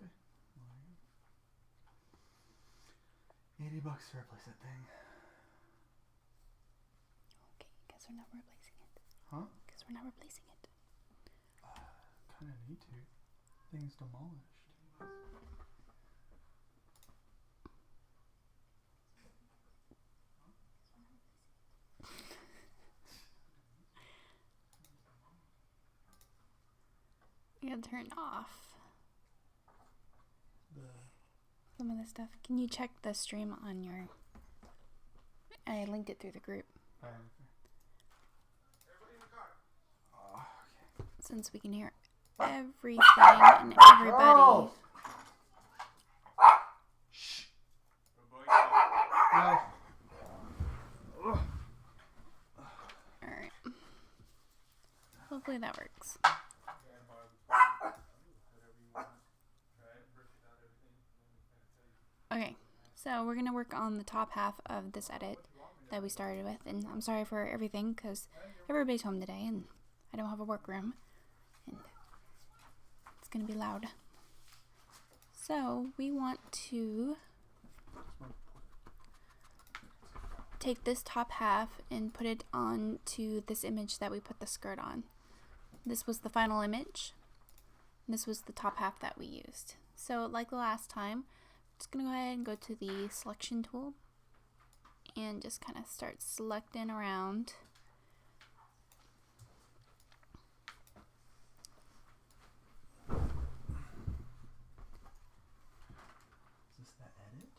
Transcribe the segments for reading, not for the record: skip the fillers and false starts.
Okay. Well, $80 to replace that thing. Okay, guess we're not replacing it. Huh? Guess we're not replacing it. Kind of need to. Thing's demolished. You gotta turn off The some of this stuff. Can you check the stream on your... I linked it through the group. okay. Oh, okay. Since we can hear everything and everybody. Shh. No. Alright. Hopefully that works. Okay, so we're going to work on the top half of this edit that we started with. And I'm sorry for everything because everybody's home today and I don't have a workroom. And it's going to be loud. So we want to take this top half and put it onto this image that we put the skirt on. This was the final image. This was the top half that we used. So like the last time, I'm just going to go ahead and go to the selection tool and just kind of start selecting around. Is this that edit?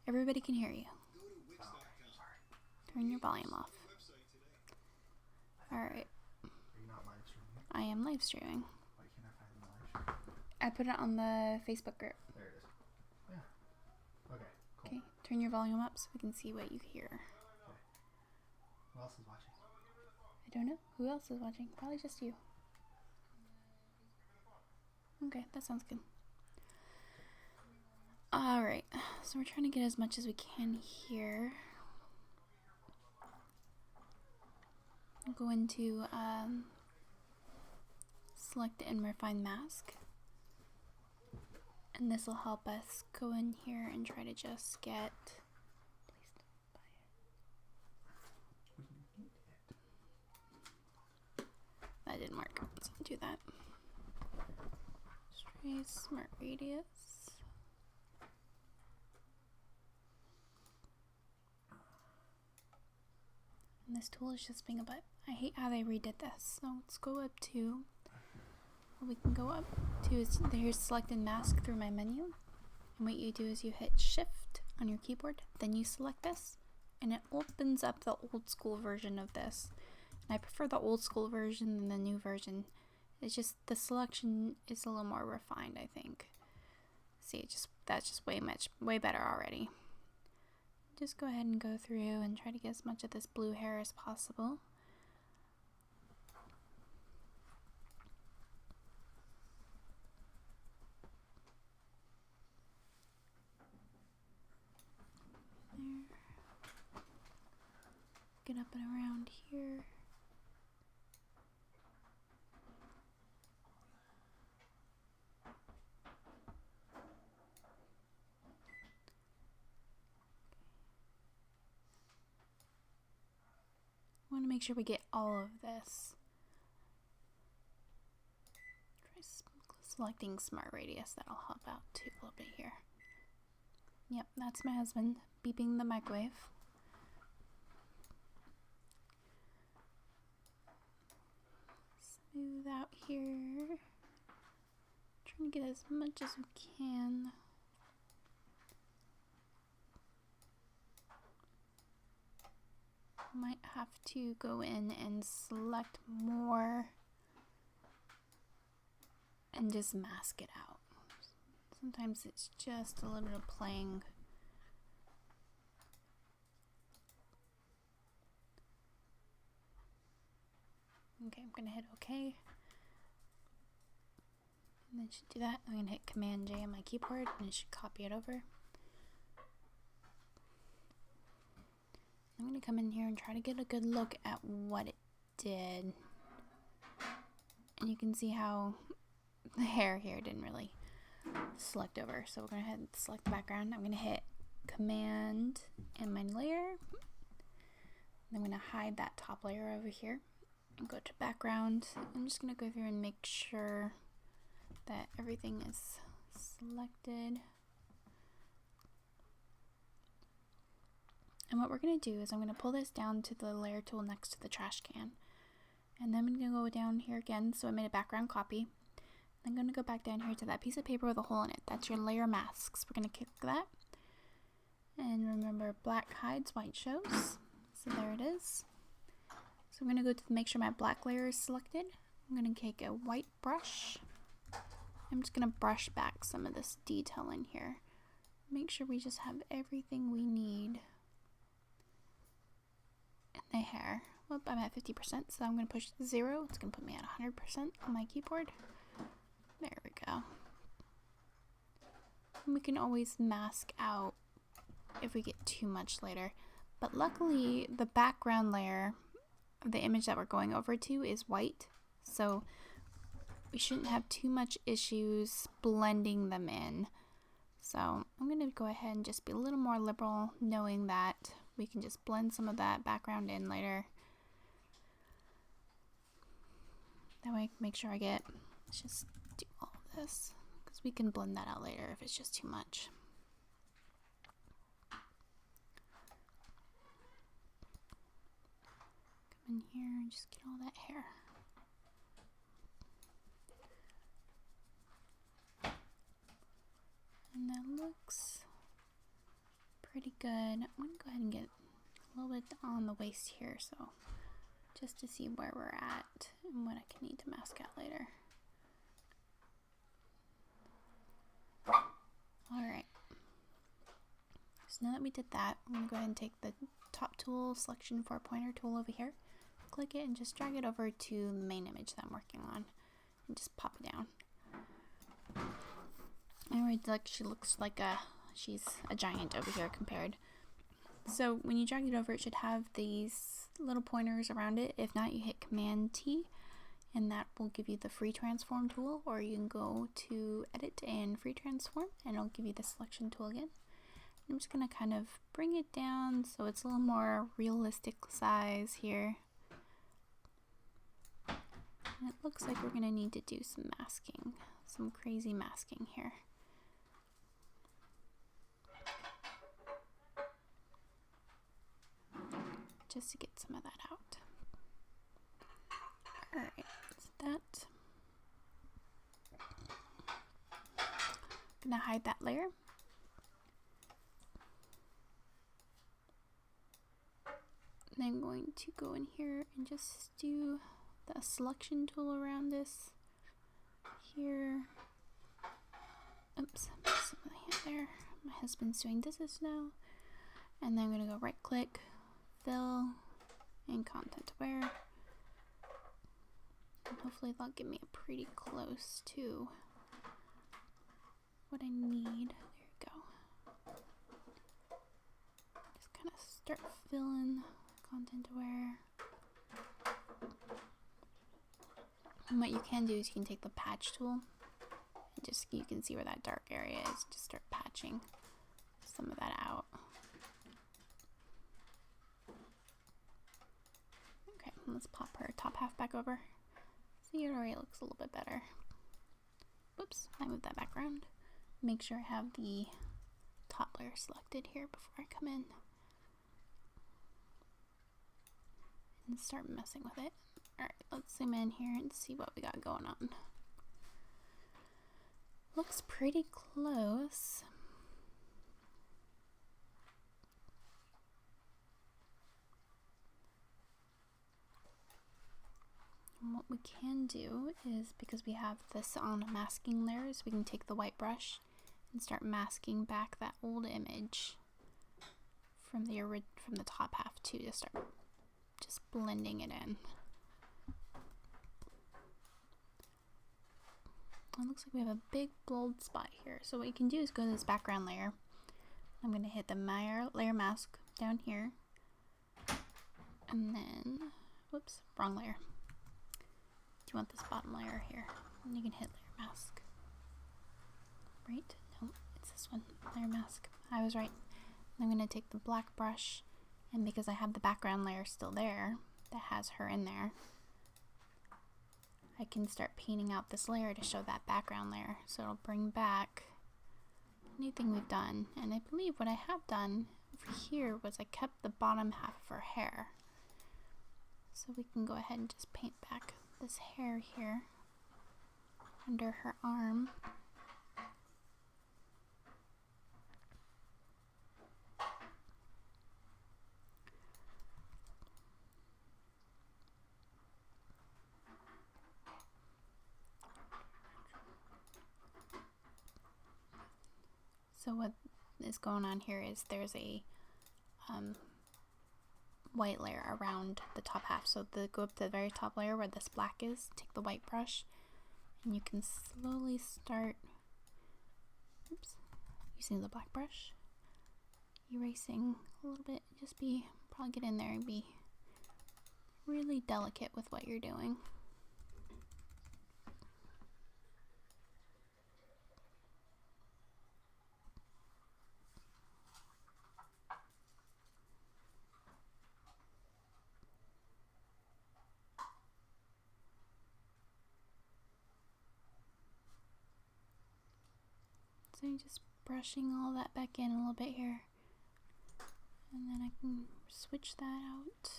Everybody can hear you. Oh, sorry. Turn your volume off. Alright. Are you not live streaming? I am live streaming. Why can't I find the live stream? I put it on the Facebook group. There it is. Yeah. Okay, cool. Okay, turn your volume up so we can see what you hear. Okay. Who else is watching? I don't know. Who else is watching? Probably just you. Okay, that sounds good. Alright, so we're trying to get as much as we can here. Go into select and refine mask. And this will help us go in here and try to just get... That didn't work. Let's do that. Stray smart radius. And this tool is just being a butt. I hate how they redid this. So let's go up to... What we can go up to is there's selected mask through my menu. And what you do is you hit shift on your keyboard. Then you select this. And it opens up the old school version of this. And I prefer the old school version than the new version. It's just the selection is a little more refined, I think. See, that's just way better already. Just go ahead and go through and try to get as much of this blue hair as possible. There. Get up and around here. I want to make sure we get all of this. Try selecting smart radius. That'll help out too a little bit here. Yep, that's my husband beeping the microwave. Smooth out here. Trying to get as much as we can. Might have to go in and select more and just mask it out. Sometimes it's just a little bit of playing. Okay, I'm gonna hit OK. And then it should do that. I'm gonna hit Command J on my keyboard and it should copy it over. I'm going to come in here and try to get a good look at what it did. And you can see how the hair here didn't really select over. So we're going to go ahead and select the background. I'm going to hit Command and my layer. I'm going to hide that top layer over here and go to background. I'm just going to go through and make sure that everything is selected. And what we're going to do is I'm going to pull this down to the layer tool next to the trash can. And then I'm going to go down here again. So I made a background copy. I'm going to go back down here to that piece of paper with a hole in it. That's your layer masks. We're going to click that. And remember, black hides, white shows. So there it is. So I'm going to go to make sure my black layer is selected. I'm going to take a white brush. I'm just going to brush back some of this detail in here. Make sure we just have everything we need. And the hair. Well, I'm at 50%, so I'm going to push 0. It's going to put me at 100% on my keyboard. There we go. And we can always mask out if we get too much later. But luckily, the background layer of the image that we're going over to is white. So we shouldn't have too much issues blending them in. So I'm going to go ahead and just be a little more liberal, knowing that we can just blend some of that background in later. That way I can make sure I get, let's just do all of this, because we can blend that out later if it's just too much. Come in here and just get all that hair. And that looks pretty good. I'm going to go ahead and get a little bit on the waist here, so just to see where we're at and what I can need to mask out later. Alright. So now that we did that, I'm going to go ahead and take the top tool, selection 4-pointer tool over here, click it and just drag it over to the main image that I'm working on and just pop it down. Alright, like she looks like she's a giant over here compared. So when you drag it over, it should have these little pointers around it. If not, you hit Command T and that will give you the free transform tool, or you can go to edit and free transform and it'll give you the selection tool again. I'm just going to kind of bring it down so it's a little more realistic size here. And it looks like we're going to need to do some masking, some crazy masking here. Just to get some of that out. Alright, so that. I'm going to hide that layer. And I'm going to go in here and just do the selection tool around this here. Oops, some of the hand there. My husband's doing this now. And then I'm going to go right click, fill, and content aware. And hopefully that'll get me pretty close to what I need. There we go. Just kind of start filling content aware. And what you can do is you can take the patch tool and just, you can see where that dark area is, just start patching some of that out. Okay, let's pop her top half back over. See, it already looks a little bit better. Whoops, I moved that background. Make sure I have the top layer selected here before I come in. And start messing with it. Alright, let's zoom in here and see what we got going on. Looks pretty close. And what we can do is, because we have this on masking layers, we can take the white brush and start masking back that old image from the top half too, to start just blending it in. It looks like we have a big bold spot here. So what you can do is go to this background layer. I'm going to hit the layer mask down here. And then, whoops, wrong layer. You want this bottom layer here. And you can hit layer mask. right? No, it's this one. Layer mask. I was right. I'm going to take the black brush, and because I have the background layer still there that has her in there, I can start painting out this layer to show that background layer. So it'll bring back anything we've done. And I believe what I have done over here was I kept the bottom half of her hair. So we can go ahead and just paint back this hair here under her arm. So what is going on here is there's a white layer around the top half. So go up to the very top layer where this black is, take the white brush, and you can slowly start using the black brush, erasing a little bit. Just probably get in there and be really delicate with what you're doing. So I'm just brushing all that back in a little bit here. And then I can switch that out.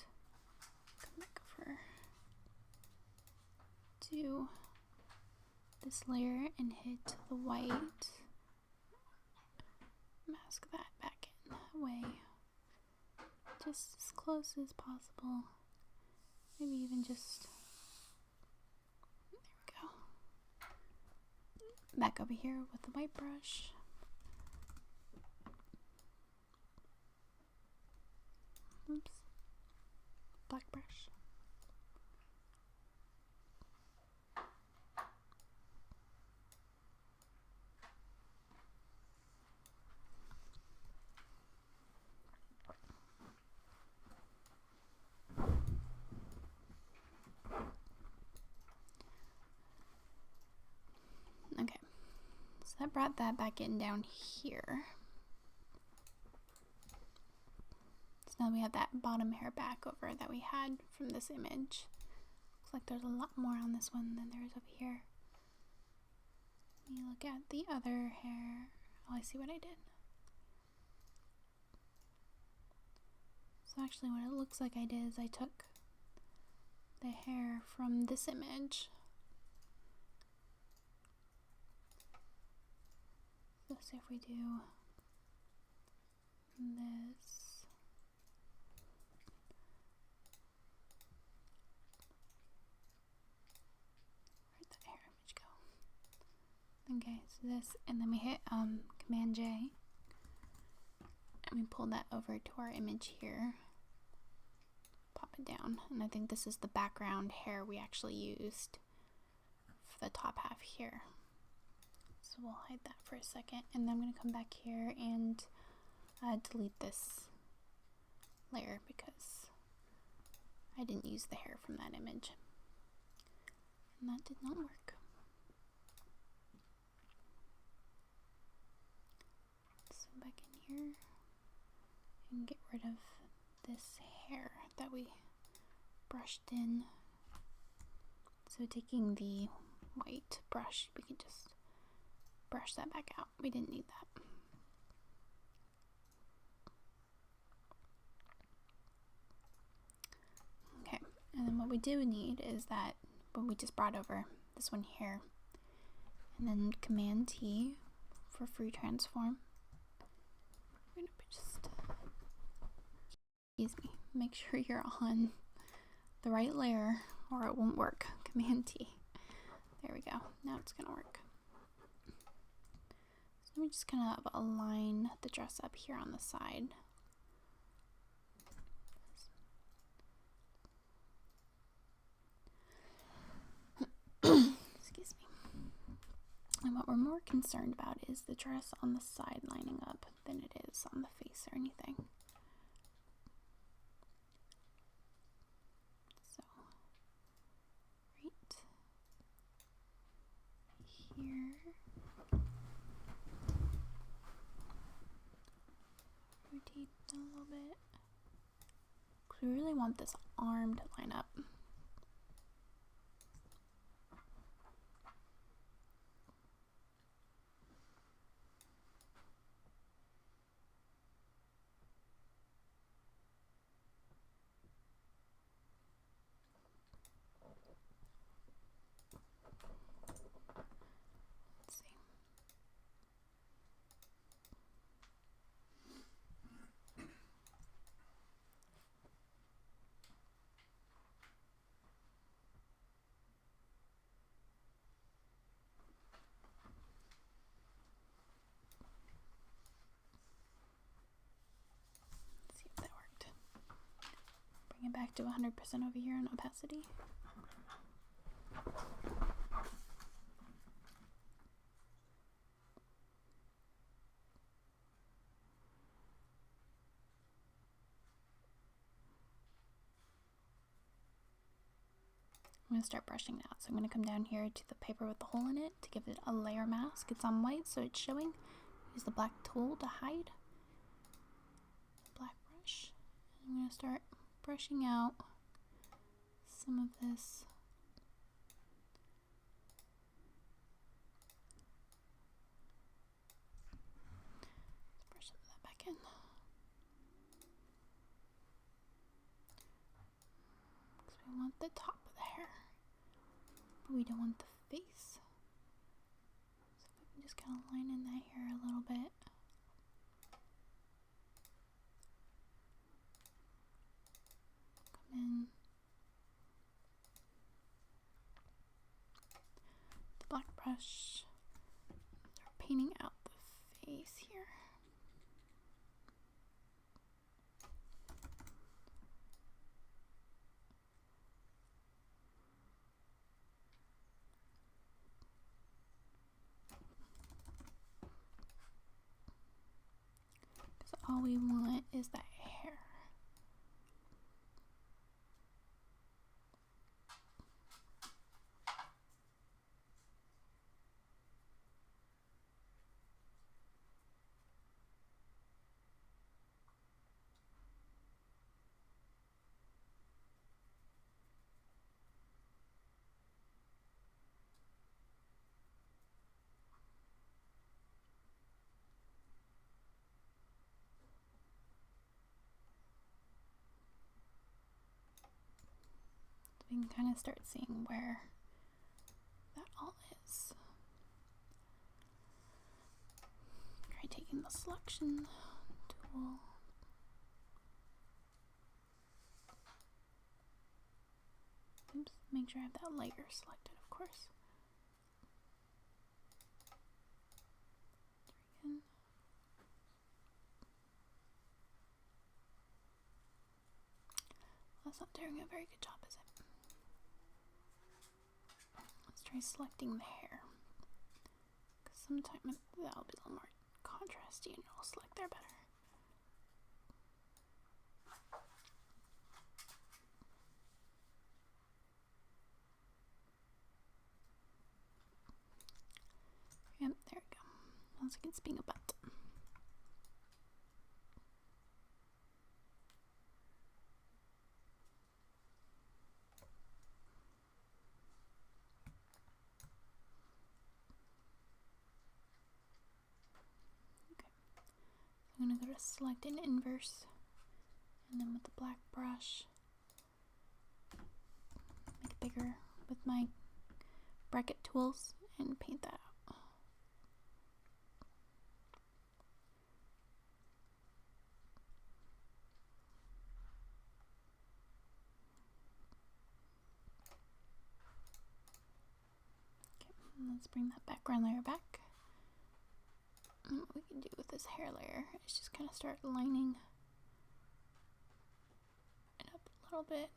Come back over to this layer and hit the white. Mask that back in that way. Just as close as possible. Maybe even just... back over here with the white brush. Oops. Black brush. Okay. So that brought that back in down here. So now we have that bottom hair back over that we had from this image. Looks like there's a lot more on this one than there is over here. Let me look at the other hair. Oh, I see what I did. So actually what it looks like I did is I took the hair from this image. So see if we do this. Where'd that hair image go? Okay, so this, and then we hit Command J, and we pull that over to our image here. Pop it down, and I think this is the background hair we actually used for the top half here. So we'll hide that for a second, and then I'm going to come back here and delete this layer because I didn't use the hair from that image, and that did not work. So back in here and get rid of this hair that we brushed in. So taking the white brush, we can just brush that back out. We didn't need that. Okay, and then what we do need is that what we just brought over, this one here, and then Command T for free transform. We're gonna just, excuse me, make sure you're on the right layer or it won't work. Command T. There we go. Now it's gonna work. So let me just kind of align the dress up here on the side. Excuse me. And what we're more concerned about is the dress on the side lining up than it is on the face or anything. So, right here. We really want this arm to line up. Bring it back to 100% over here on opacity. I'm going to start brushing now. So I'm going to come down here to the paper with the hole in it to give it a layer mask. It's on white, so it's showing. Use the black tool to hide. Black brush. I'm going to start brushing out some of this. Let's brush some of that back in. Because we want the top of the hair, but we don't want the face. So we can just kind of line in that hair a little bit. Come in. The black brush. Start painting out the face here. Because all we want is that hair. We can kind of start seeing where that all is. Try taking the selection tool. Oops, make sure I have that layer selected, of course. Again. That's not doing a very good job, is it? Let's try selecting the hair. Because sometimes that'll be a little more contrasty and it'll select there better. Yep, there we go. Looks like it's being a butt. I'm going to go to select an inverse, and then with the black brush, make it bigger with my bracket tools and paint that out. Okay, let's bring that background layer back. And what we can do with this hair layer is just kind of start lining it up a little bit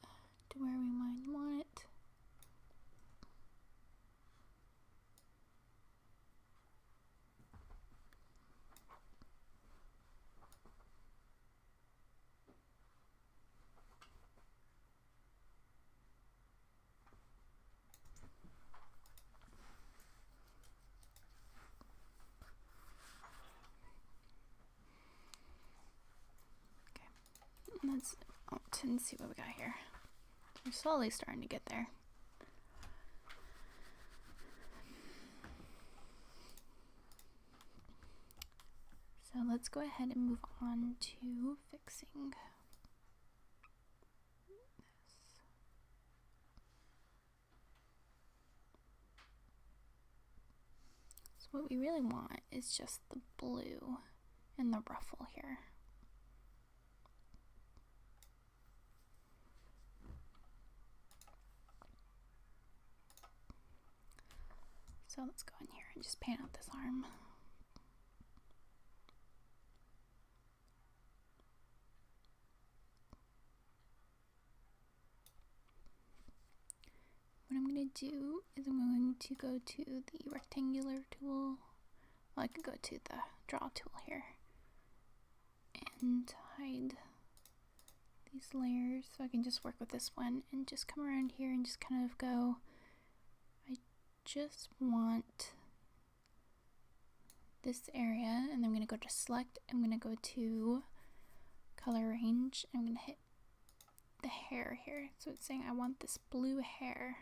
to where we might want it. And that's out and see what we got here. We're slowly starting to get there. So let's go ahead and move on to fixing this. So what we really want is just the blue and the ruffle here. So let's go in here and just paint out this arm. What I'm going to do is I'm going to go to the rectangular tool. Well, I could go to the draw tool here and hide these layers so I can just work with this one and just come around here and just kind of go, I just want this area, and I'm going to go to select, I'm going to go to color range, and I'm going to hit the hair here. So it's saying I want this blue hair.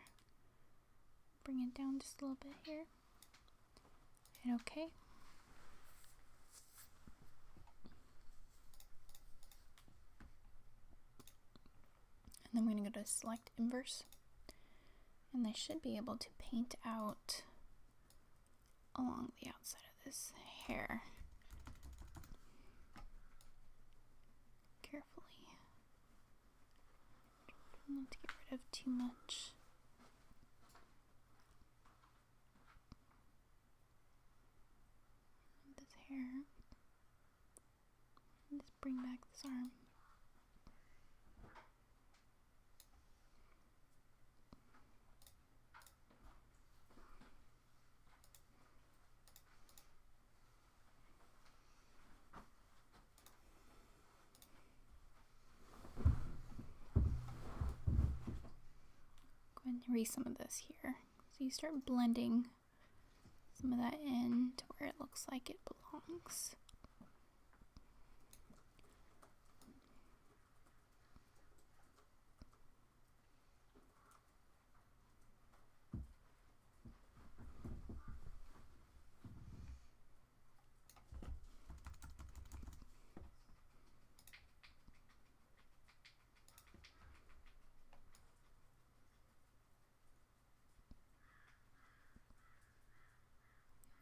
Bring it down just a little bit here. Hit OK. And then I'm going to go to select inverse. And I should be able to paint out along the outside of this hair. Carefully. Not to get rid of too much. This hair. And just bring back this arm. Go ahead and erase some of this here. So you start blending some of that in to where it looks like it belongs.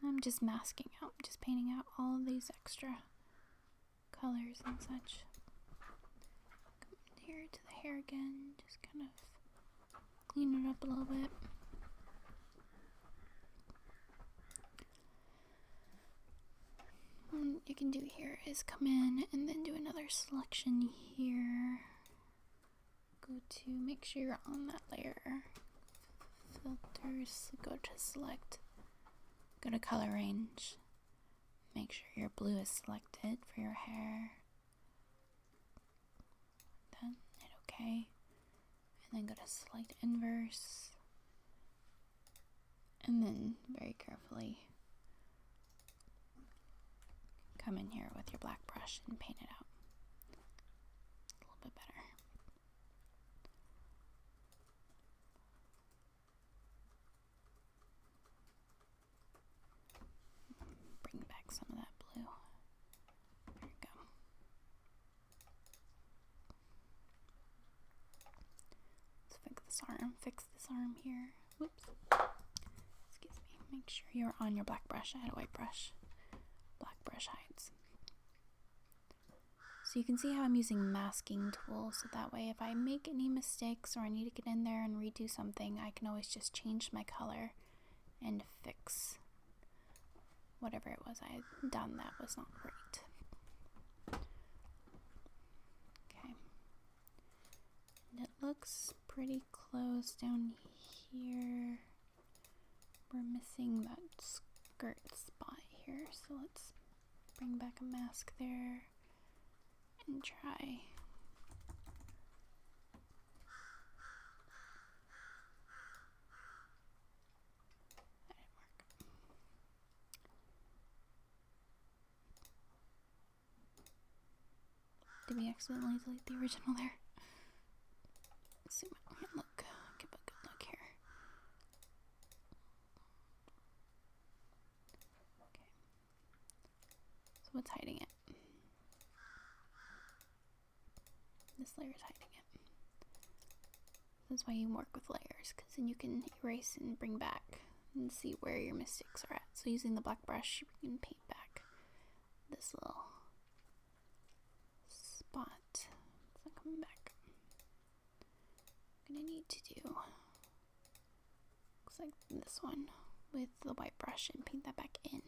I'm just masking out, just painting out all of these extra colors and such. Come in here to the hair again, just kind of clean it up a little bit. And what you can do here is come in and then do another selection here. Go to make sure you're on that layer. Filters, go to select. Go to color range. Make sure your blue is selected for your hair. Then hit OK. And then go to select inverse. And then very carefully come in here with your black brush and paint it out a little bit better. Bring back some of that blue. There we go. Let's fix this arm here. Whoops. Excuse me. Make sure you're on your black brush. I had a white brush. Black brush hides. So you can see how I'm using masking tools, so that way if I make any mistakes or I need to get in there and redo something, I can always just change my color and fix whatever it was I had done that was not right. Okay. And it looks pretty close down here. We're missing that skirt spot here, so let's bring back a mask there and try. That didn't work. Did we accidentally delete the original there? What's hiding it? This layer is hiding it. That's why you work with layers, because then you can erase and bring back and see where your mistakes are at. So using the black brush, you can paint back this little spot. It's not coming back. I'm gonna need to do, looks like this one with the white brush and paint that back in.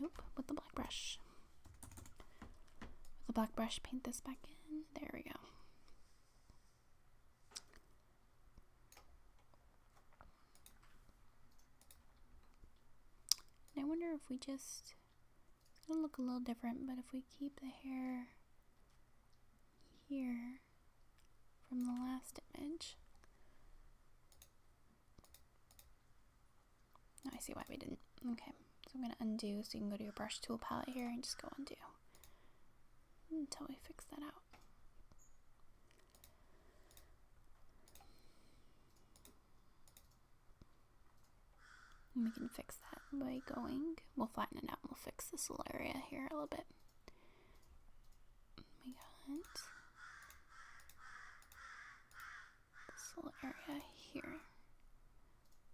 Nope, with the black brush. With the black brush, paint this back in. There we go. And I wonder if we just, it's gonna look a little different, but if we keep the hair here from the last image. No, I see why we didn't. Okay, so I'm gonna undo, so you can go to your brush tool palette here and just go undo until we fix that out. And we can fix that by going, we'll flatten it out and we'll fix this little area here a little bit. We got this little area here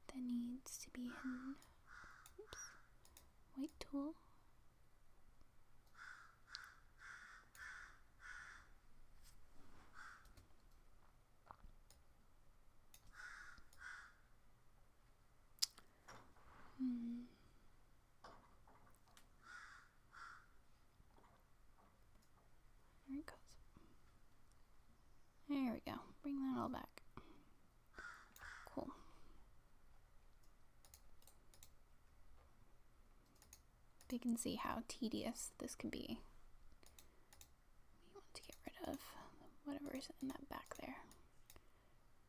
that needs to be in, oops, white tool. There it goes. There we go. Bring that all back. Cool. You can see how tedious this can be. We want to get rid of whatever's in that back there.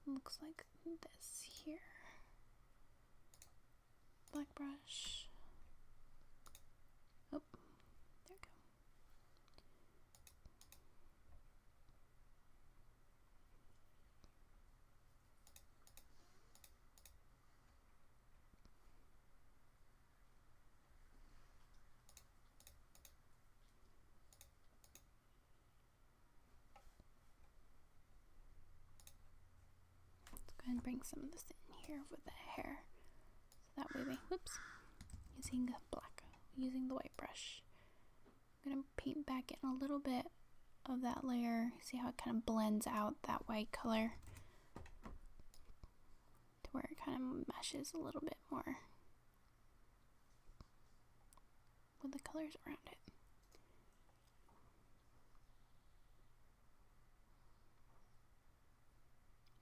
Looks like this here. Black brush. Oh, there we go. Let's go ahead and bring some of this in here with the hair. So that way we, whoops, using the white brush. I'm gonna paint back in a little bit of that layer. See how it kind of blends out that white color to where it kind of meshes a little bit more with the colors around it.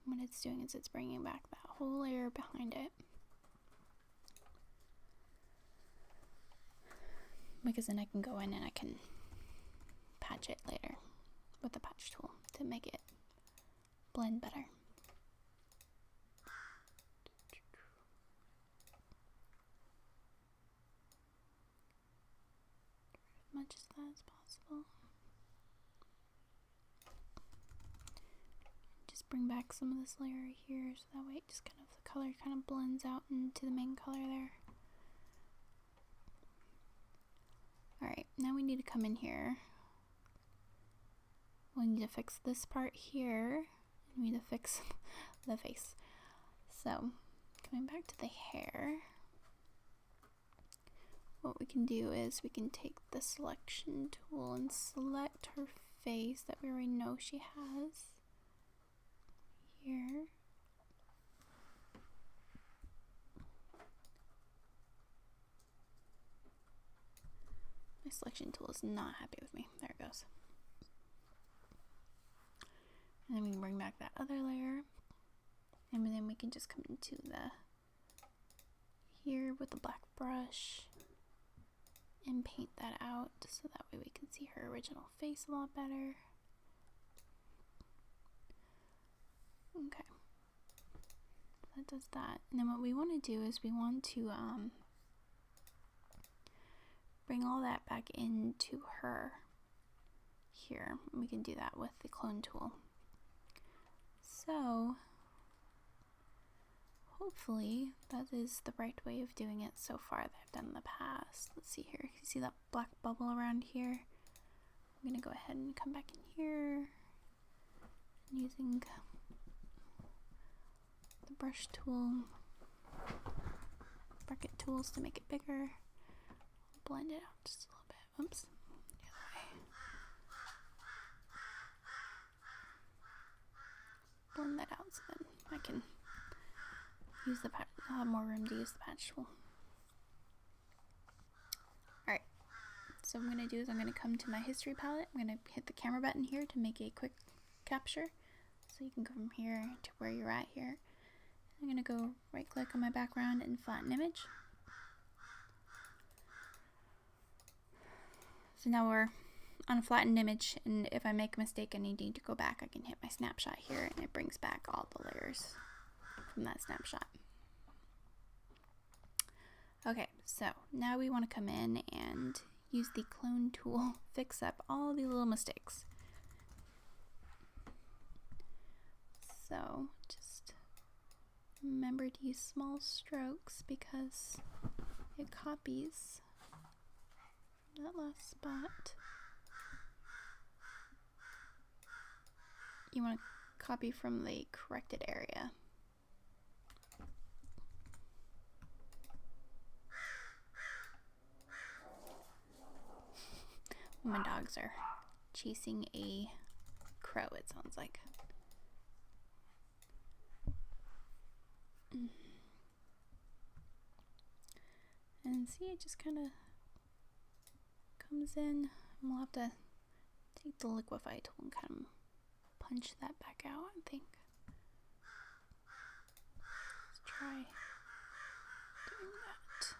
What it's doing is it's bringing back that whole layer behind it. Because then I can go in and I can patch it later with the patch tool to make it blend better. As much as that as possible. Just bring back some of this layer here so that way it just kind of, the color kind of blends out into the main color there. Alright, now we need to come in here. We need to fix this part here. And we need to fix the face. So, coming back to the hair, what we can do is we can take the selection tool and select her face that we already know she has. Here. My selection tool is not happy with me. There it goes. And then we can bring back that other layer. And then we can just come into the here with the black brush and paint that out so that way we can see her original face a lot better. Okay. That does that. And then what we want to do is we want to bring all that back into her here. We can do that with the clone tool. So hopefully that is the right way of doing it so far that I've done in the past. Let's see here. You see that black bubble around here? I'm going to go ahead and come back in here using the brush tool, bracket tools to make it bigger. Blend it out just a little bit. Oops. The other way. Blend that out so then I can use the patch. I'll have more room to use the patch tool. Alright, so what I'm going to do is I'm going to come to my history palette. I'm going to hit the camera button here to make a quick capture. So you can go from here to where you're at here. I'm going to go right click on my background and flatten image. So now we're on a flattened image, and if I make a mistake and need to go back, I can hit my snapshot here and it brings back all the layers from that snapshot. Okay, so now we want to come in and use the clone tool, fix up all the little mistakes. So just remember to use small strokes because it copies from that last spot. You want to copy from the corrected area. My dogs are chasing a crow, it sounds like. And see, it just kind of comes in. And we'll have to take the liquify tool and kind of punch that back out, I think. Let's try doing that.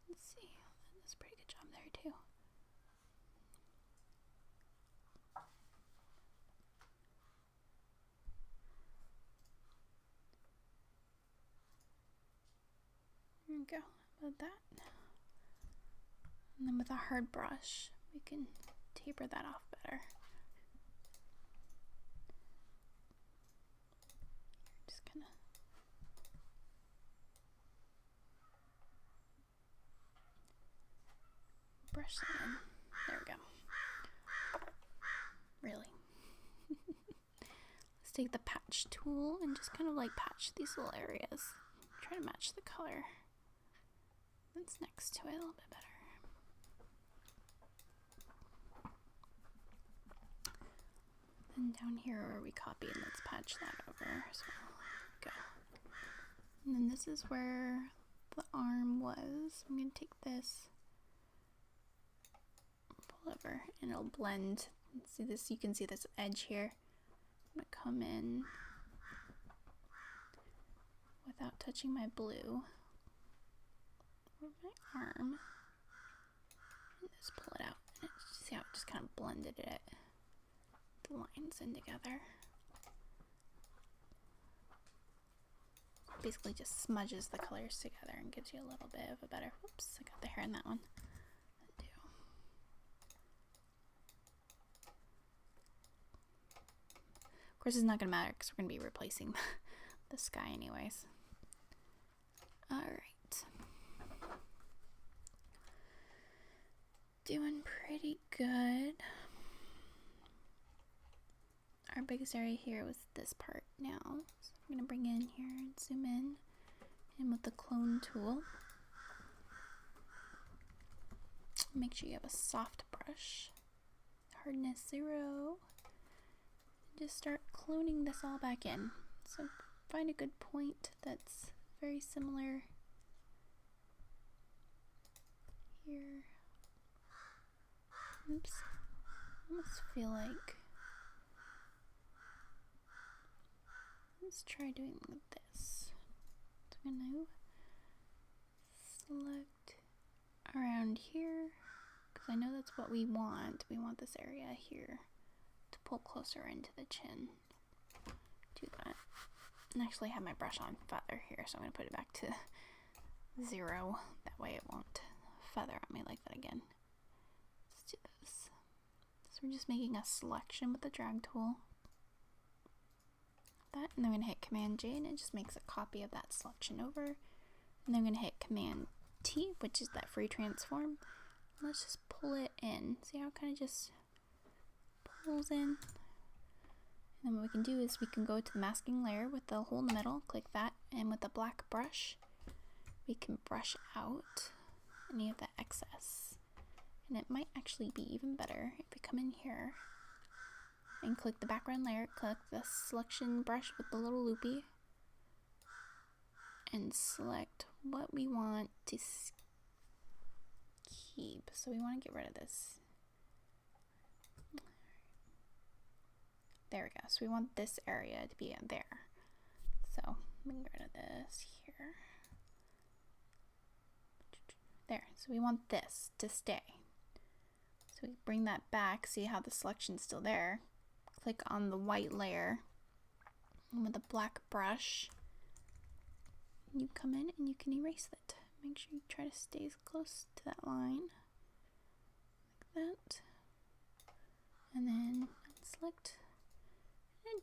Let's see, that does a pretty good job there too. There we go, about that. And then with a hard brush, we can taper that off better. Just kind of brush that in. There we go. Really. Let's take the patch tool and just kind of like patch these little areas. Try to match the color that's next to it a little bit better. And down here where we copied, let's patch that over as well. Go. And then this is where the arm was. I'm going to take this, pull over, and it'll blend. See this? You can see this edge here. I'm going to come in without touching my blue or my arm, and just pull it out. And see how it just kind of blended it, the lines in together. Basically just smudges the colors together and gives you a little bit of a better, whoops, I got the hair in that one. Of course it's not going to matter because we're going to be replacing the sky anyways. Alright. Doing pretty good. Our biggest area here was this part now. So I'm going to bring in here and zoom in with the clone tool. Make sure you have a soft brush. Hardness 0. Just start cloning this all back in. So find a good point that's very similar here. Oops. I almost feel like, let's try doing this. So I'm going to select around here because I know that's what we want. We want this area here to pull closer into the chin. Do that. And actually have my brush on feather here, so I'm going to put it back to 0. That way it won't feather on me like that again. Let's do this. So we're just making a selection with the drag tool. That that, and then I'm going to hit Command J, and it just makes a copy of that selection over. And then I'm going to hit Command T, which is that free transform. Let's just pull it in. See how it kind of just pulls in? And then what we can do is we can go to the masking layer with the hole in the middle, click that, and with the black brush, we can brush out any of that excess. And it might actually be even better if we come in here and click the background layer, click the selection brush with the little loopy, and select what we want to keep. So we want to get rid of this. There we go. So we want this area to be in there. So we can get rid of this here. There. So we want this to stay. So we bring that back. See how the selection's still there. Click on the white layer, and with a black brush, you come in and you can erase it. Make sure you try to stay as close to that line, like that. And then select. I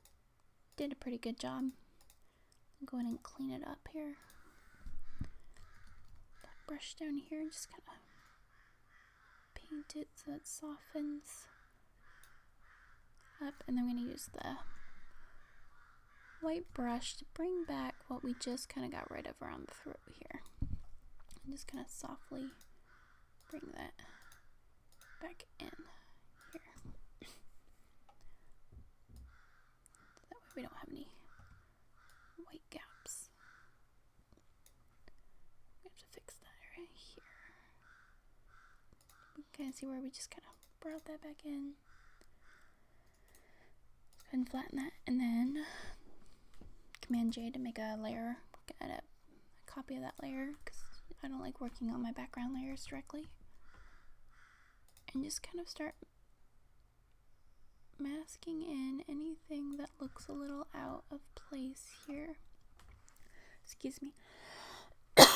did a pretty good job. Go ahead and clean it up here. That brush down here, just kind of paint it so it softens up, and then I'm going to use the white brush to bring back what we just kind of got rid of around the throat here. And just kind of softly bring that back in here. That way we don't have any white gaps. We have to fix that right here. You can kind of see where we just kind of brought that back in. And flatten that, and then Command J to make a layer, get a copy of that layer, because I don't like working on my background layers directly. And just kind of start masking in anything that looks a little out of place here. Excuse me. Brush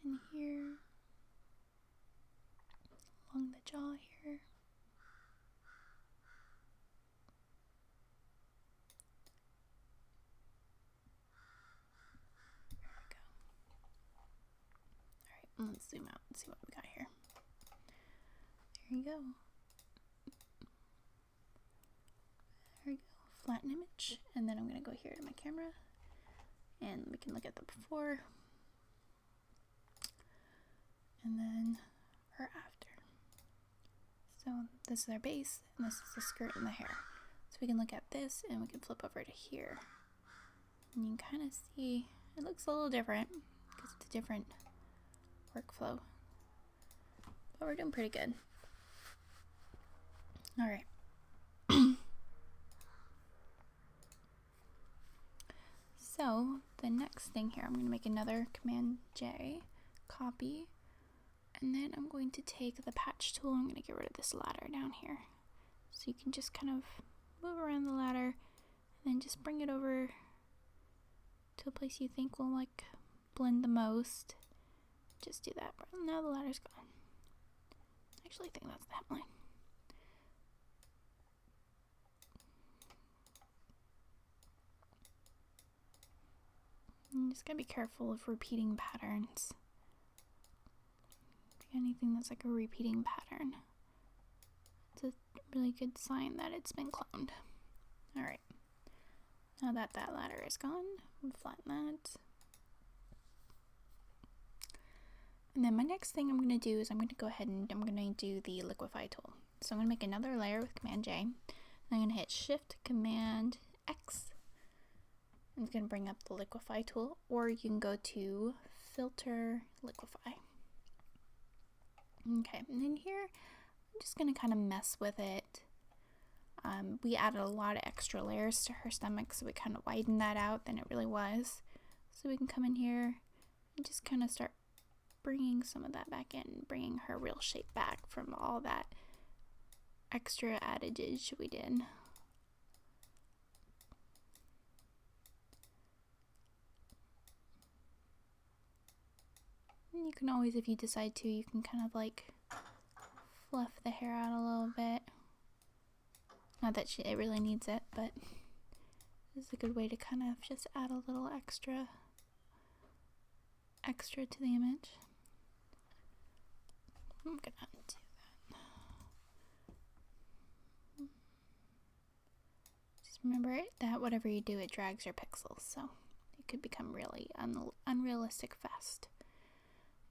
in here, along the jaw here. Let's zoom out and see what we got here. There you go. There we go. Flatten image. And then I'm going to go here to my camera. And we can look at the before. And then her after. So this is our base. And this is the skirt and the hair. So we can look at this and we can flip over to here. And you can kind of see it looks a little different because it's a different workflow, but we're doing pretty good. All right. So the next thing here, I'm going to make another Command J, copy, and then I'm going to take the patch tool. I'm going to get rid of this ladder down here, so you can just kind of move around the ladder, and then just bring it over to a place you think will like blend the most. Just do that. Now the ladder's gone. I actually think that's the hemline. You just gotta be careful of repeating patterns. If you got anything that's like a repeating pattern, it's a really good sign that it's been cloned. Alright. Now that that ladder is gone, we'll flatten that. And then my next thing I'm going to do is I'm going to go ahead and I'm going to do the liquify tool. So I'm going to make another layer with Command J. And I'm going to hit Shift Command X. I'm going to bring up the liquify tool, or you can go to Filter Liquify. Okay, and then here I'm just going to kind of mess with it. We added a lot of extra layers to her stomach, so we kind of widened that out than it really was. So we can come in here and just kind of start bringing some of that back in, bringing her real shape back from all that extra adage we did. And you can always, if you decide to, you can kind of like fluff the hair out a little bit, Not that it really needs it, but this is a good way to kind of just add a little extra to the image. I'm gonna undo that. Just remember that whatever you do, it drags your pixels, so it could become really unrealistic fast.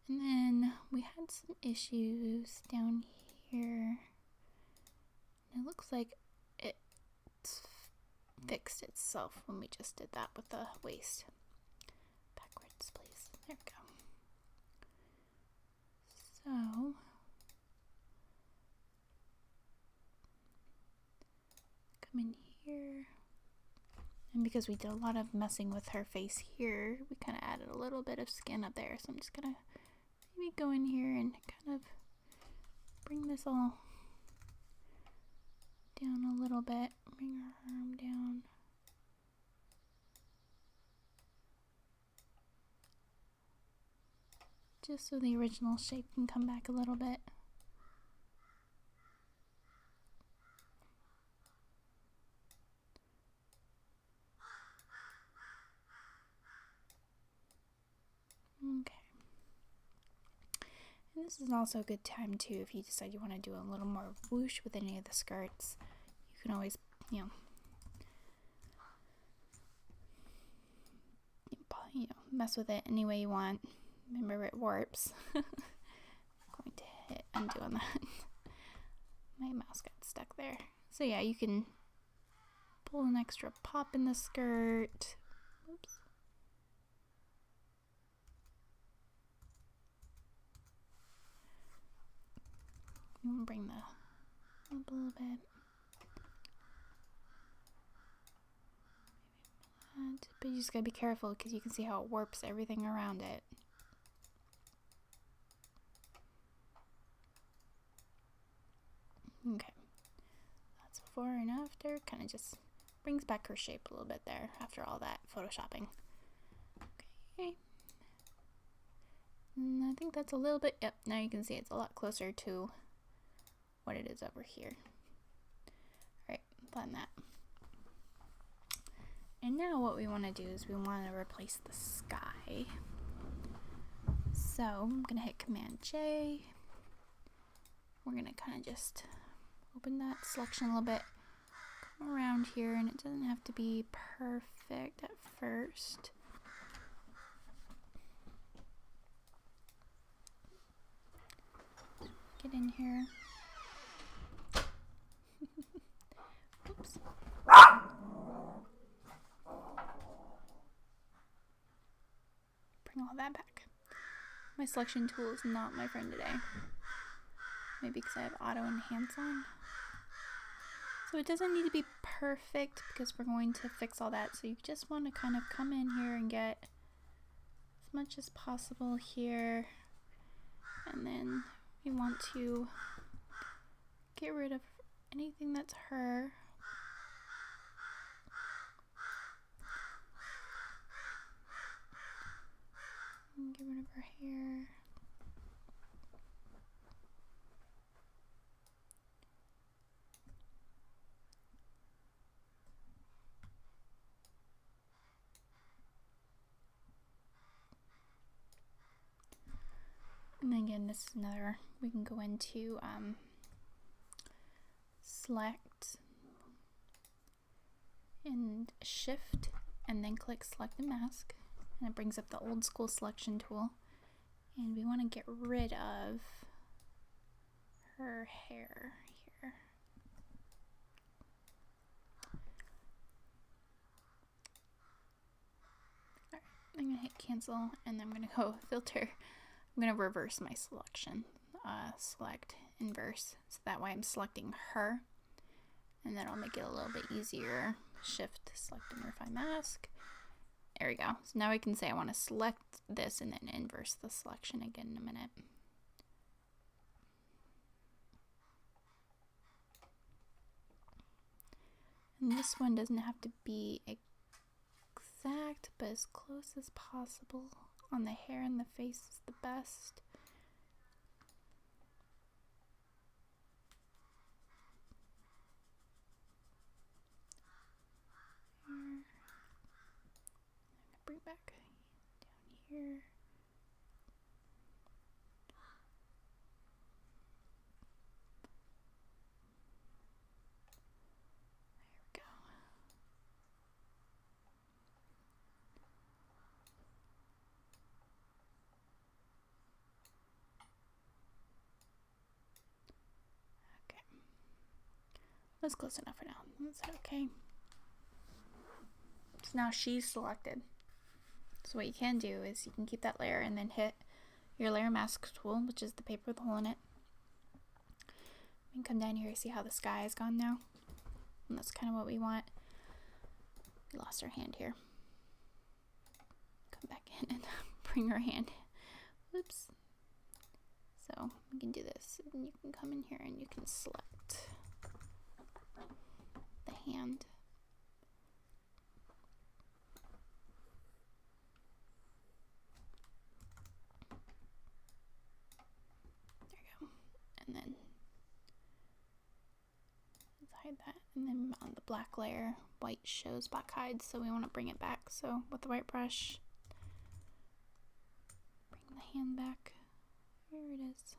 And then we had some issues down here. It looks like it's fixed itself when we just did that with the waist. Backwards, please. There we go. So, come in here. And because we did a lot of messing with her face here, we kind of added a little bit of skin up there. So I'm just going to maybe go in here and kind of bring this all down a little bit. Bring her arm down. Just so the original shape can come back a little bit. Okay. And this is also a good time too, if you decide you want to do a little more whoosh with any of the skirts. You can always, mess with it any way you want. Remember, it warps. I'm going to hit undo on that. My mouse got stuck there. So yeah, you can pull an extra pop in the skirt. Oops. I'm gonna bring the up a little bit. But you just gotta be careful because you can see how it warps everything around it. Okay, that's before and after. Kind of just brings back her shape a little bit there after all that photoshopping. Okay, and I think that's a little bit, yep, now you can see it's a lot closer to what it is over here. Alright, blend that. And now what we want to do is we want to replace the sky. So I'm going to hit Command J. We're going to kind of just open that selection a little bit. Come around here, and it doesn't have to be perfect at first. Get in here. Oops. Bring all that back. My selection tool is not my friend today. Maybe because I have auto enhance on. So it doesn't need to be perfect because we're going to fix all that. So you just want to kind of come in here and get as much as possible here. And then we want to get rid of anything that's her. And get rid of her hair. And again, this is another, we can go into select and shift and then click select and mask, and it brings up the old school selection tool, and we want to get rid of her hair here. Alright, I'm going to hit cancel, and then I'm going to go filter. I'm going to reverse my selection. Select inverse, so that way I'm selecting her, and then I'll make it a little bit easier. Shift, select and refine mask. There we go. So now I can say I want to select this and then inverse the selection again in a minute. And this one doesn't have to be exact, but as close as possible. On the hair and the face is the best. That's close enough for now. That's okay. So now she's selected. So what you can do is you can keep that layer and then hit your layer mask tool, which is the paper with a hole in it. And come down here, see how the sky is gone now? And that's kind of what we want. We lost our hand here. Come back in and bring our hand. Oops. So we can do this. And you can come in here and you can select the hand. There you go. And then let's hide that. And then on the black layer, white shows, black hides, so we want to bring it back. So with the white brush, bring the hand back. There it is.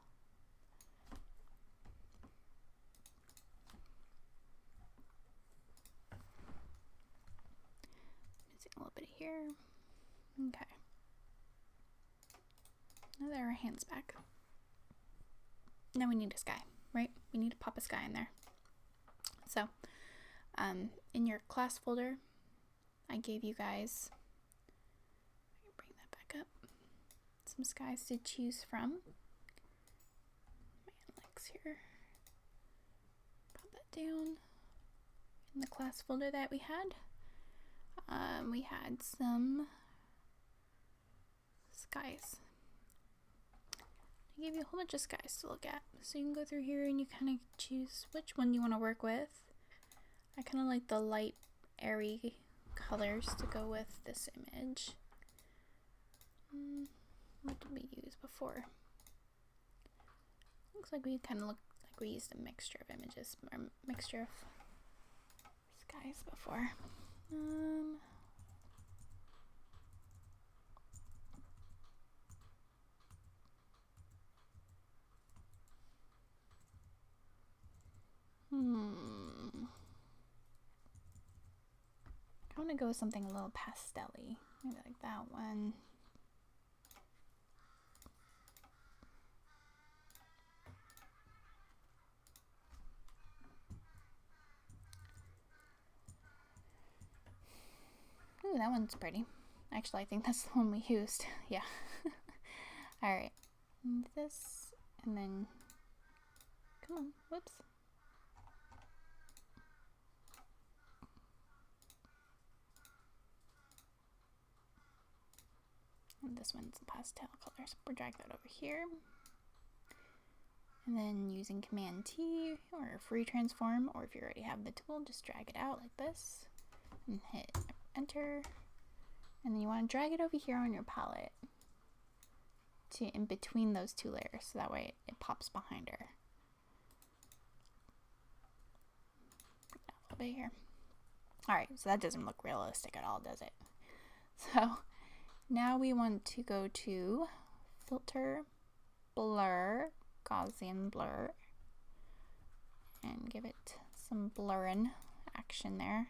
Missing a little bit here. Okay. Now there are our hands back. Now we need a sky, right? We need to pop a sky in there. So, in your class folder, I gave you guys, bring that back up, some skies to choose from. My Alex here. Pop that down. In the class folder that we had some skies. I gave you a whole bunch of skies to look at. So you can go through here and you kind of choose which one you want to work with. I kind of like the light, airy colors to go with this image. What did we use before? Looks like we kind of look like we used a mixture of images, or mixture of skies before. I want to go with something a little pastel-y. Maybe like that one. Ooh, that one's pretty. Actually, I think that's the one we used. Yeah. Alright. This, and then... Come on. Whoops. And this one's a pastel color, so we'll drag that over here. And then using Command T or free transform, or if you already have the tool, just drag it out like this and hit enter. And then you want to drag it over here on your palette to in between those two layers, so that way it pops behind her. Bring that a little bit here. Alright, so that doesn't look realistic at all, does it? So now we want to go to Filter, Blur, Gaussian Blur, and give it some blurring action there.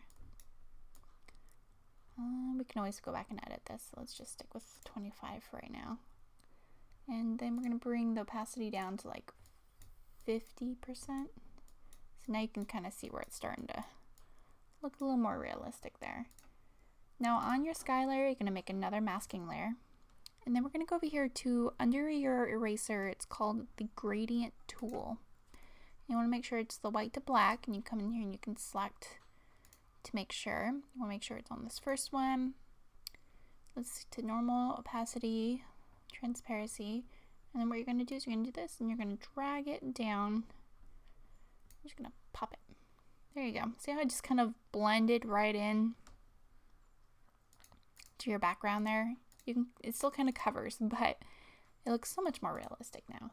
We can always go back and edit this, so let's just stick with 25 for right now. And then we're going to bring the opacity down to like 50%. So now you can kind of see where it's starting to look a little more realistic there. Now on your sky layer, you're going to make another masking layer. And then we're going to go over here to, under your eraser, it's called the gradient tool. You want to make sure it's the white to black, and you come in here and you can select to make sure. You want to make sure it's on this first one. Let's see, to normal, opacity, transparency. And then what you're going to do is you're going to do this, and you're going to drag it down. I'm just going to pop it. There you go. See how I just kind of blended right in to your background there? You can, it still kind of covers, but it looks so much more realistic now.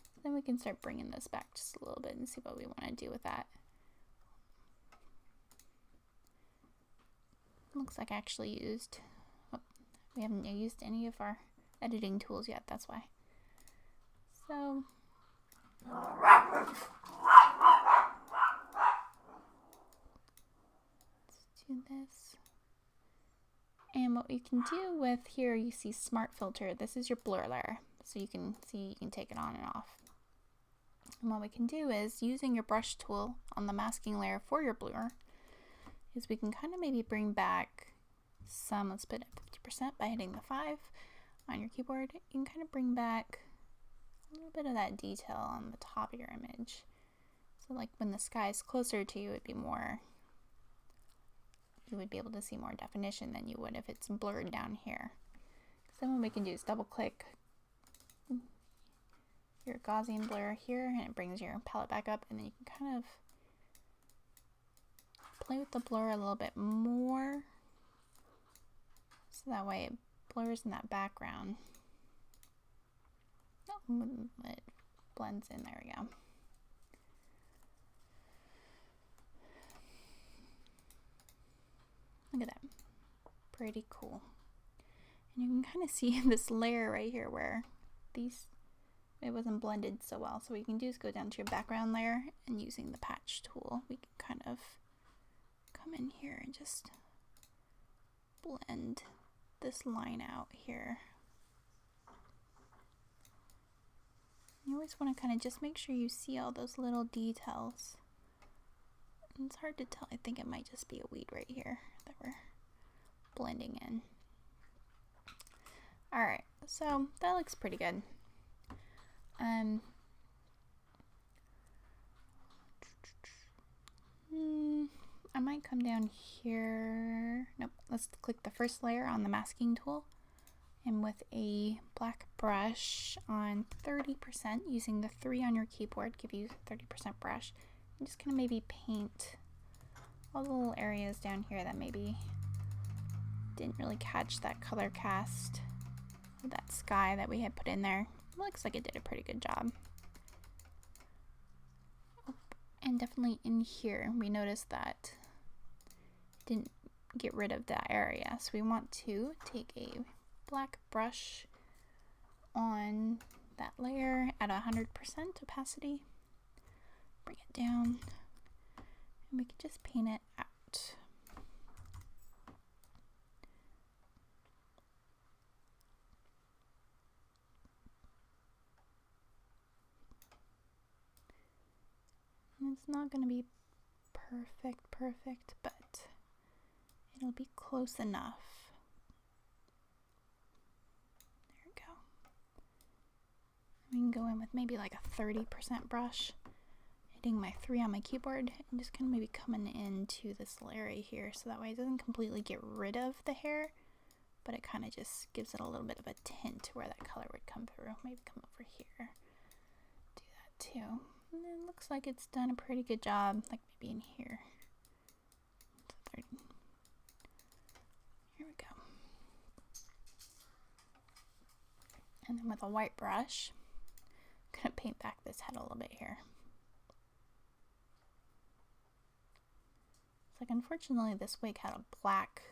So then we can start bringing this back just a little bit and see what we want to do with that. Looks like I actually used, oh, we haven't used any of our editing tools yet, that's why. So, let's do this. And what we can do with here, you see Smart Filter. This is your blur layer. So you can see, you can take it on and off. And what we can do is, using your brush tool on the masking layer for your blur, is we can kind of maybe bring back some, let's put it at 50% by hitting the 5 on your keyboard. You can kind of bring back a little bit of that detail on the top of your image. So like when the sky is closer to you, you would be able to see more definition than you would if it's blurred down here. So what we can do is double click your Gaussian blur here, and it brings your palette back up, and then you can kind of play with the blur a little bit more, so that way it blurs in that background. It blends in, there we go. Look at that, pretty cool. And you can kind of see this layer right here where it wasn't blended so well. So what you can do is go down to your background layer, and using the patch tool, we can kind of come in here and just blend this line out here. You always want to kind of just make sure you see all those little details. And it's hard to tell. I think it might just be a weed right here that we're blending in. Alright, so that looks pretty good. I might come down here. Nope, let's click the first layer on the masking tool, and with a black brush on 30%, using the 3 on your keyboard, give you 30% brush. I'm just gonna maybe paint all the little areas down here that maybe didn't really catch that color cast of that sky that we had put in there. It looks like it did a pretty good job. And definitely in here, we noticed that it didn't get rid of that area. So we want to take a black brush on that layer at 100% opacity, bring it down, and we can just paint it out. And it's not going to be perfect, but it'll be close enough. There we go. We can go in with maybe like a 30% brush, hitting my 3 on my keyboard, and just kind of maybe coming into this layer here, so that way it doesn't completely get rid of the hair, but it kind of just gives it a little bit of a tint where that color would come through. Maybe come over here, do that too. And it looks like it's done a pretty good job, like maybe in here. Here we go. And then with a white brush, I'm gonna paint back this head a little bit here. It's like, unfortunately, this wig had a black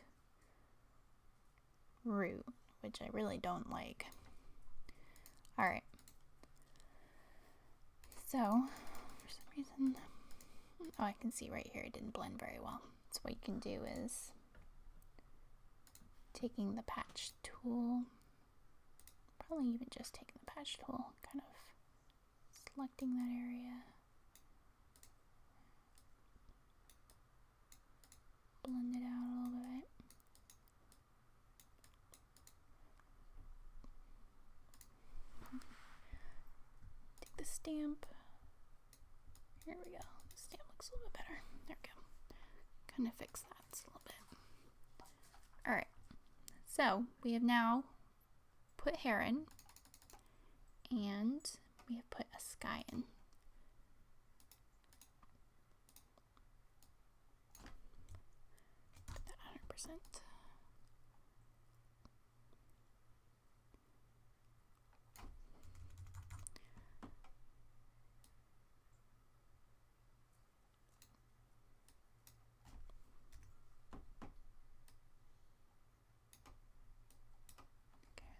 root, which I really don't like. All right. So, for some reason, oh, I can see right here it didn't blend very well. So what you can do is, taking the patch tool, probably even just taking the patch tool, kind of selecting that area, blend it out a little bit. Take the stamp. Here we go. The stamp looks a little bit better. There we go. Kind of fix that a little bit. Alright. So, we have now put hair in, and we have put a sky in. Put that 100%.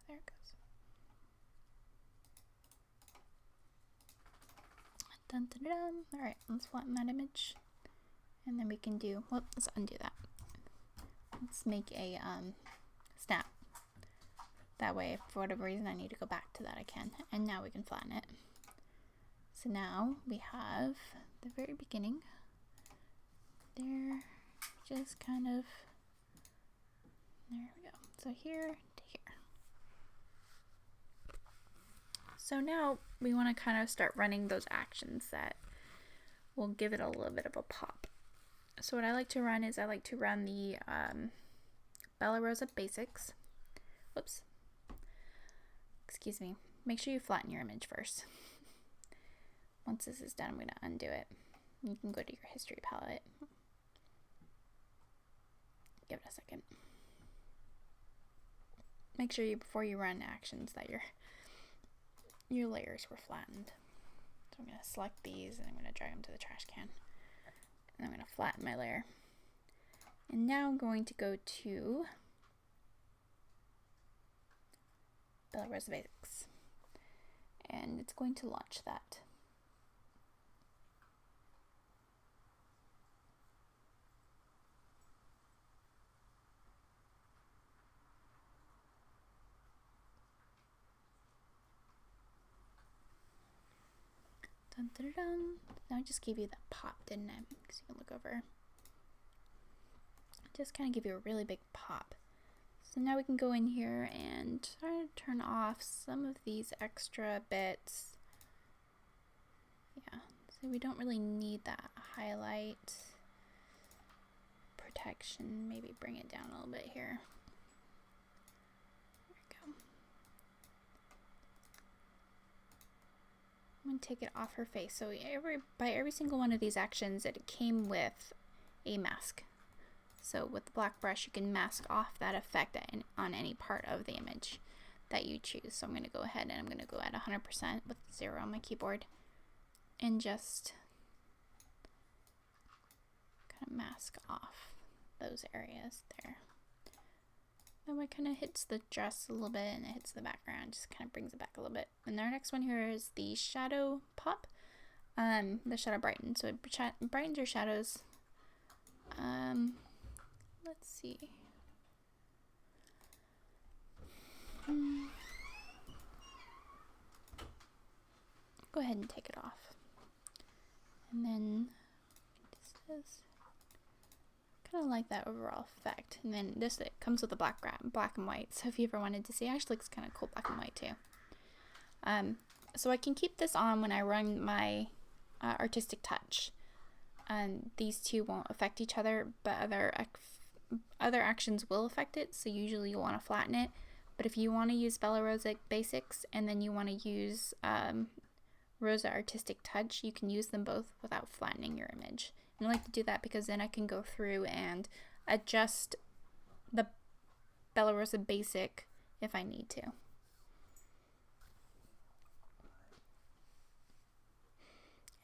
There it goes. Dun, dun, dun. Alright, let's flatten that image. And then we can do, well, let's undo that. Let's make a snap. That way, if for whatever reason I need to go back to that, I can. And now we can flatten it. So now we have the very beginning. There, just kind of, there we go. So here to here. So now we want to kind of start running those actions that will give it a little bit of a pop. So what I like to run is I like to run the Isabelle Roza basics. Whoops. Excuse me. Make sure you flatten your image first. Once this is done, I'm going to undo it. You can go to your history palette. Give it a second. Make sure you, before you run actions, that your layers were flattened. So I'm going to select these and I'm going to drag them to the trash can. And I'm going to flatten my layer. And now I'm going to go to Isabelle Roza Basics. And it's going to launch that. Dun, dun, dun, dun. Now I just gave you that pop, didn't I? Because you can look over. Just kind of give you a really big pop. So now we can go in here and try to turn off some of these extra bits. Yeah, so we don't really need that highlight protection. Maybe bring it down a little bit here. There we go. I'm going to take it off her face. So by every single one of these actions, it came with a mask. So with the black brush, you can mask off that effect on any part of the image that you choose. So I'm going to go ahead and I'm going to go at 100% with 0 on my keyboard and just kind of mask off those areas there. That way kind of hits the dress a little bit and it hits the background, just kind of brings it back a little bit. And our next one here is the shadow pop, the shadow brighten. So it brightens your shadows. Let's see. Go ahead and take it off. And then this is kind of like that overall effect. And then this, it comes with a black and white. So if you ever wanted to see, it actually looks kind of cool black and white too. So I can keep this on when I run my artistic touch. These two won't affect each other, but other actions will affect it, so usually you'll want to flatten it. But if you want to use Isabelle Roza Basics and then you want to use Roza Artistic Touch, you can use them both without flattening your image. And I like to do that because then I can go through and adjust the Isabelle Roza Basic if I need to.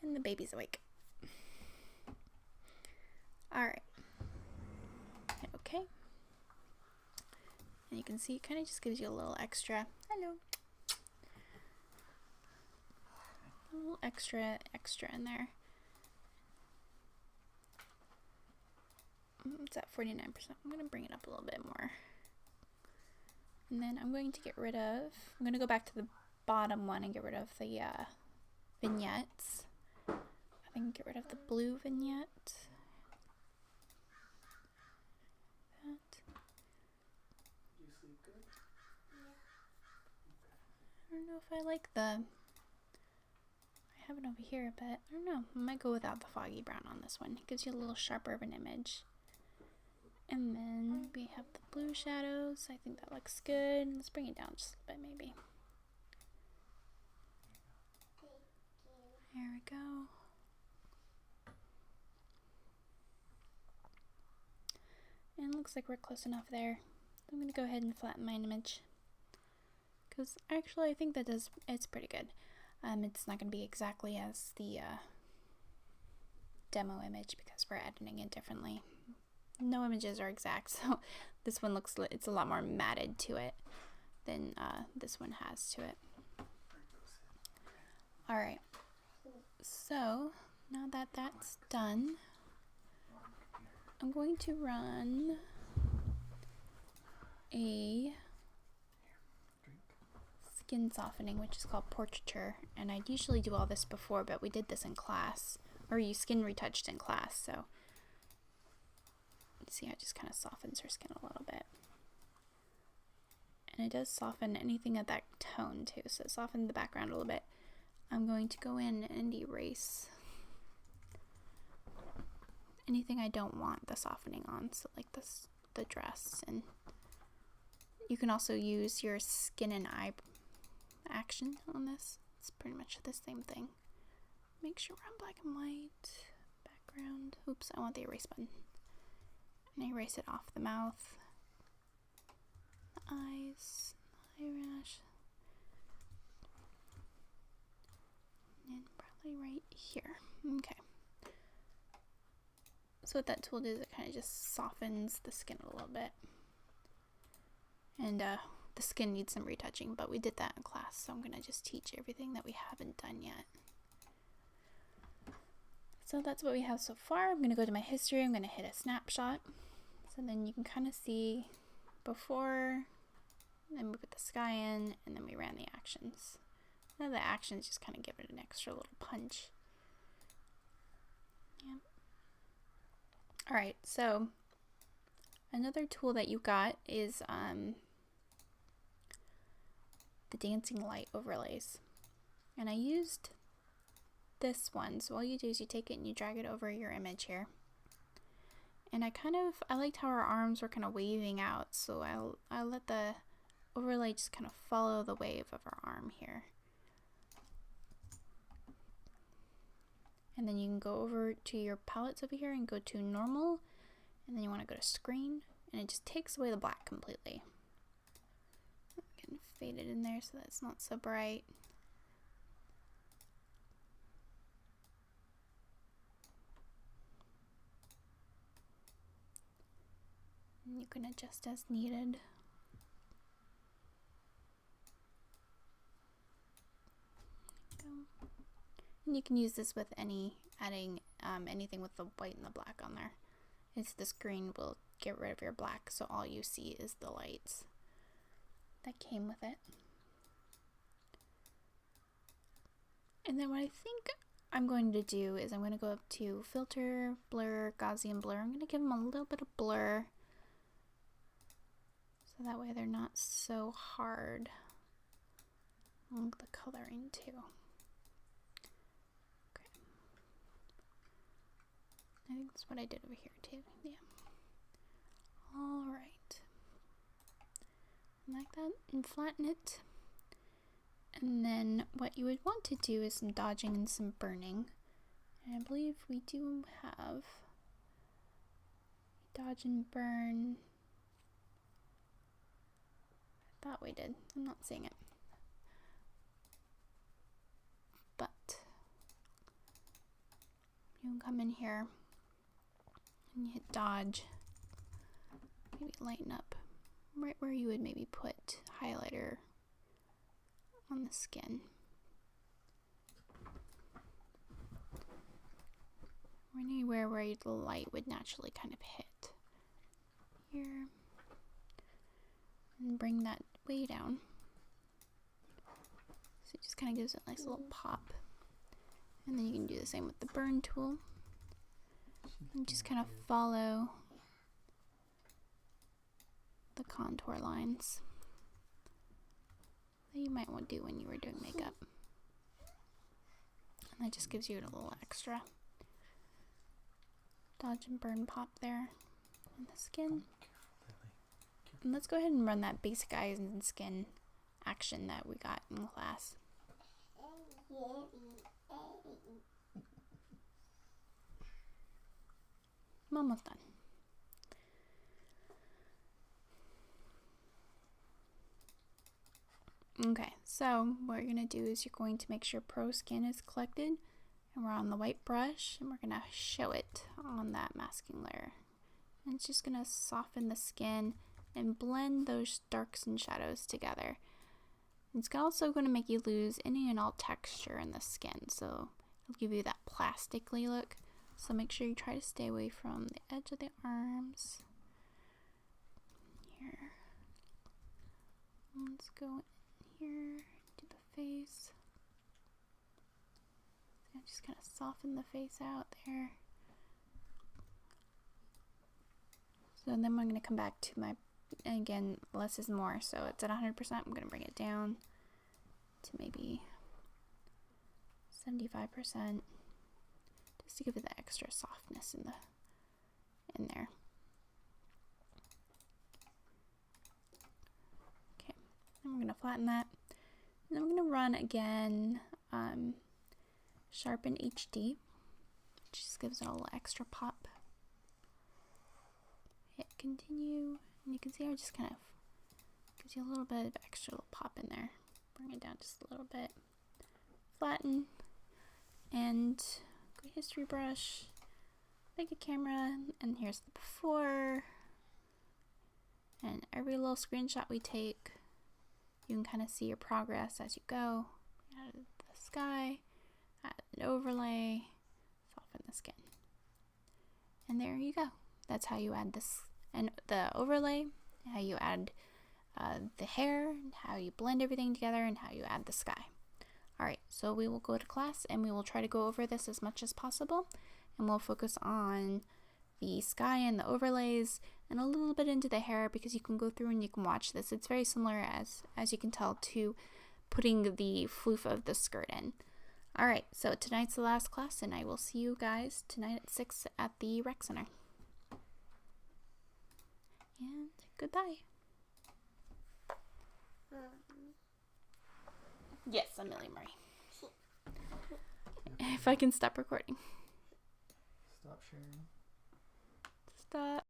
And the baby's awake. Alright. Okay. And you can see it kind of just gives you a little extra. Hello. A little extra in there. It's at 49%. I'm going to bring it up a little bit more. And then I'm going to get rid of, I'm going to go back to the bottom one and get rid of the vignettes. I think get rid of the blue vignette. I don't know if I like I have it over here, but I don't know. I might go without the foggy brown on this one. It gives you a little sharper of an image. And then we have the blue shadows. I think that looks good. Let's bring it down just a bit maybe. There we go. And it looks like we're close enough there. I'm going to go ahead and flatten my image. Because actually I think that it's pretty good. It's not going to be exactly as the demo image because we're editing it differently. No images are exact, so this one looks, it's a lot more matted to it than this one has to it. Alright, so now that that's done, I'm going to run skin softening, which is called portraiture, and I'd usually do all this before, but we did this in class, or you skin retouched in class, so see how it just kind of softens her skin a little bit. And it does soften anything at that tone too, so it softened the background a little bit. I'm going to go in and erase anything I don't want the softening on, so like this, the dress, and you can also use your skin and eye action on this. It's pretty much the same thing. Make sure we're on black and white background. Oops, I want the erase button. And I erase it off the mouth, the eyes, the eyelash, and probably right here. Okay. So what that tool does, it kind of just softens the skin a little bit. And the skin needs some retouching, but we did that in class, so I'm going to just teach everything that we haven't done yet. So that's what we have so far. I'm going to go to my history. I'm going to hit a snapshot. So then you can kind of see before, then we put the sky in, and then we ran the actions. Now the actions just kind of give it an extra little punch. Yeah. Alright, so another tool that you got is the dancing light overlays. And I used this one, so all you do is you take it and you drag it over your image here. And I liked how our arms were kind of waving out, so I'll let the overlay just kind of follow the wave of our arm here. And then you can go over to your palettes over here and go to normal, and then you want to go to screen, and it just takes away the black completely. Getting faded in there so that it's not so bright. And you can adjust as needed. And you can use this with adding anything with the white and the black on there. The screen will get rid of your black, so all you see is the lights that came with it. And then what I think I'm going to do is I'm going to go up to Filter, Blur, Gaussian Blur. I'm going to give them a little bit of blur, so that way they're not so hard on the coloring too. I think that's what I did over here too. Yeah. Alright. Like that, and flatten it. And then what you would want to do is some dodging and some burning. And I believe we do have dodge and burn. I thought we did. I'm not seeing it. But you can come in here and you hit dodge, maybe lighten up right where you would maybe put highlighter on the skin. Or anywhere where the light would naturally kind of hit. Here. And bring that way down. So it just kind of gives it a nice little pop. And then you can do the same with the burn tool. And just kind of follow the contour lines that you might want to do when you were doing makeup. And that just gives you a little extra dodge and burn pop there in the skin. And let's go ahead and run that basic eyes and skin action that we got in class. I'm almost done. Okay, so what you're going to do is you're going to make sure Pro Skin is collected, and we're on the white brush, and we're going to show it on that masking layer. And it's just going to soften the skin and blend those darks and shadows together. It's also going to make you lose any and all texture in the skin, so it'll give you that plastically look. So make sure you try to stay away from the edge of the arms. Here. Let's go in here face. So I just kind of soften the face out there. So then I'm going to come back to my, and again, less is more. So it's at 100%. I'm going to bring it down to maybe 75%, just to give it the extra softness in there. Okay, then we're going to flatten that. And then we're going to run again, Sharpen HD, which just gives it a little extra pop. Hit continue, and you can see I just kind of gives you a little bit of extra little pop in there. Bring it down just a little bit. Flatten, and go history brush, make a camera, and here's the before. And every little screenshot we take, you can kind of see your progress as you go. Add the sky, add an overlay, soften the skin. And there you go. That's how you add this, and the overlay, how you add the hair, how you blend everything together, and how you add the sky. Alright, so we will go to class and we will try to go over this as much as possible, and we'll focus on the sky and the overlays and a little bit into the hair, because you can go through and you can watch this. It's very similar, as you can tell, to putting the floof of the skirt in. Alright, so tonight's the last class, and I will see you guys tonight at 6 at the Rec Center. And goodbye. Yes, Amelia Murray. If I can stop recording. Stop sharing. Stop.